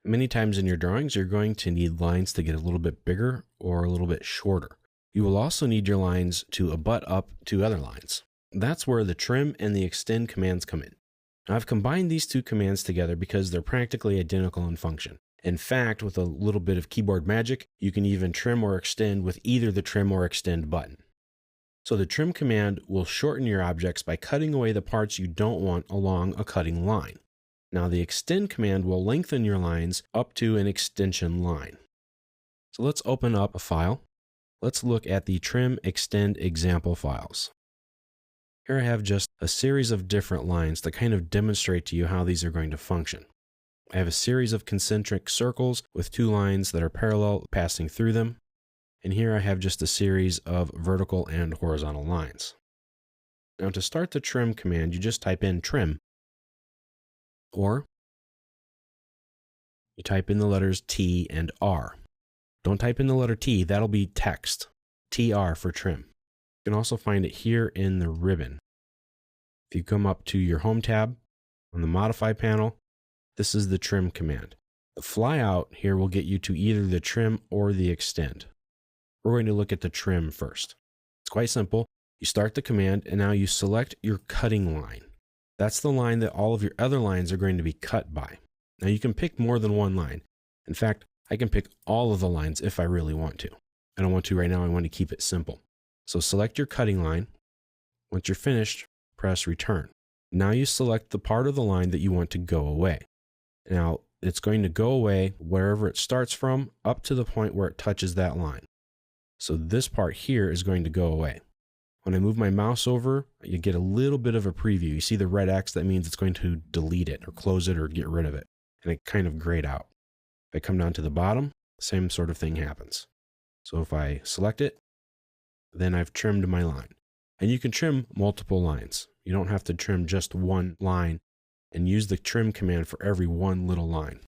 Many times in your drawings, you're going to need lines to get a little bit bigger or a little bit shorter. You will also need your lines to abut up to other lines. That's where the trim and the extend commands come in. Now, I've combined these two commands together because they're practically identical in function. In fact, with a little bit of keyboard magic, you can even trim or extend with either the trim or extend button. So the trim command will shorten your objects by cutting away the parts you don't want along a cutting line. Now the extend command will lengthen your lines up to an extension line. So let's open up a file. Let's look at the trim extend example files. Here I have just a series of different lines to kind of demonstrate to you how these are going to function. I have a series of concentric circles with two lines that are parallel passing through them. And here I have just a series of vertical and horizontal lines. Now to start the trim command, you just type in trim, or you type in the letters T and R. Don't type in the letter T, that'll be text. TR for trim. You can also find it here in the ribbon. If you come up to your Home tab on the Modify panel, this is the trim command. The flyout here will get you to either the trim or the extend. We're going to look at the trim first. It's quite simple. You start the command and now you select your cutting line. That's the line that all of your other lines are going to be cut by. Now you can pick more than one line. In fact, I can pick all of the lines if I really want to. I don't want to right now, I want to keep it simple. So select your cutting line. Once you're finished, press return. Now you select the part of the line that you want to go away. Now it's going to go away wherever it starts from up to the point where it touches that line. So this part here is going to go away. When I move my mouse over, you get a little bit of a preview. You see the red X, that means it's going to delete it or close it or get rid of it. And it kind of grayed out. If I come down to the bottom, same sort of thing happens. So if I select it, then I've trimmed my line. And you can trim multiple lines. You don't have to trim just one line and use the trim command for every one little line.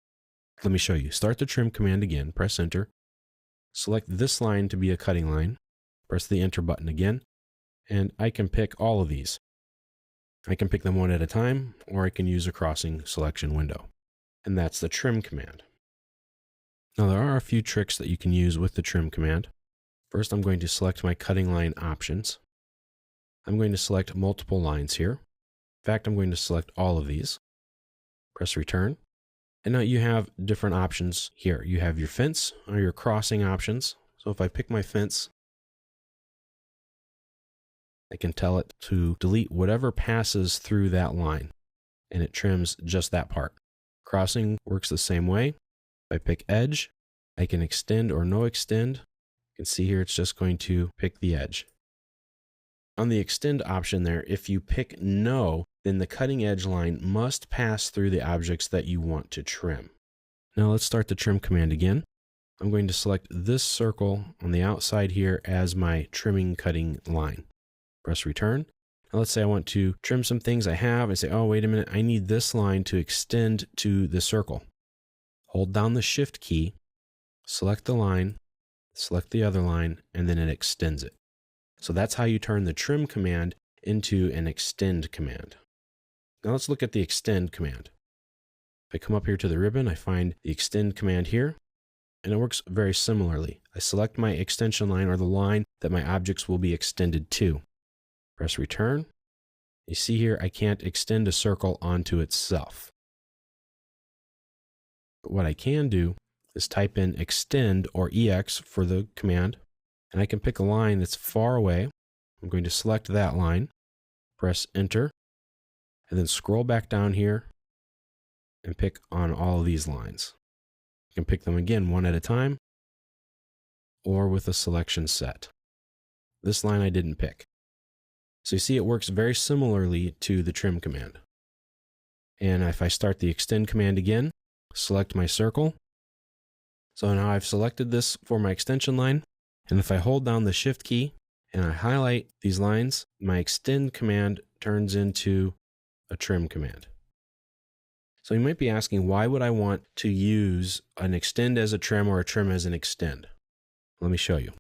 Let me show you. Start the trim command again, press enter. Select this line to be a cutting line. Press the enter button again. And I can pick all of these. I can pick them one at a time, or I can use a crossing selection window. And that's the trim command. Now there are a few tricks that you can use with the trim command. First, I'm going to select my cutting line options. I'm going to select multiple lines here. In fact, I'm going to select all of these. Press return. And now you have different options here. You have your fence or your crossing options. So if I pick my fence, I can tell it to delete whatever passes through that line, and it trims just that part. Crossing works the same way. If I pick edge, I can extend or no extend. You can see here it's just going to pick the edge. On the extend option there, if you pick no, then the cutting edge line must pass through the objects that you want to trim. Now let's start the trim command again. I'm going to select this circle on the outside here as my trimming cutting line. Press return. Now let's say I want to trim some things I have and say, oh, wait a minute, I need this line to extend to the circle. Hold down the shift key, select the line, select the other line, and then it extends it. So that's how you turn the trim command into an extend command. Now let's look at the extend command. If I come up here to the ribbon, I find the extend command here, and it works very similarly. I select my extension line or the line that my objects will be extended to. Press return. You see here, I can't extend a circle onto itself. But what I can do is type in extend or EX for the command, and I can pick a line that's far away. I'm going to select that line, press enter, and then scroll back down here and pick on all of these lines. You can pick them again one at a time or with a selection set. This line I didn't pick. So you see it works very similarly to the trim command. And if I start the extend command again, select my circle. So now I've selected this for my extension line. And if I hold down the shift key and I highlight these lines, my extend command turns into a trim command. So you might be asking, why would I want to use an extend as a trim or a trim as an extend? Let me show you.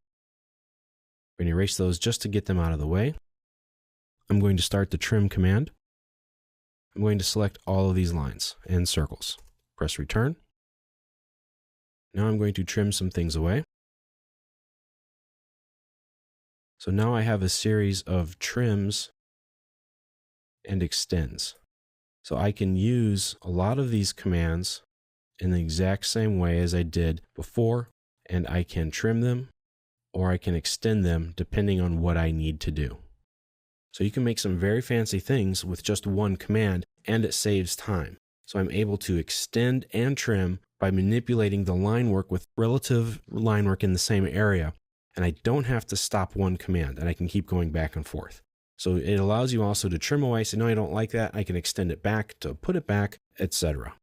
We're going to erase those just to get them out of the way. I'm going to start the trim command. I'm going to select all of these lines and circles. Press return. Now I'm going to trim some things away. So now I have a series of trims and extends. So I can use a lot of these commands in the exact same way as I did before, and I can trim them or I can extend them depending on what I need to do. So you can make some very fancy things with just one command, and it saves time. So I'm able to extend and trim by manipulating the line work with relative line work in the same area, and I don't have to stop one command, and I can keep going back and forth. So it allows you also to trim away, so no, I don't like that, I can extend it back to put it back, etc.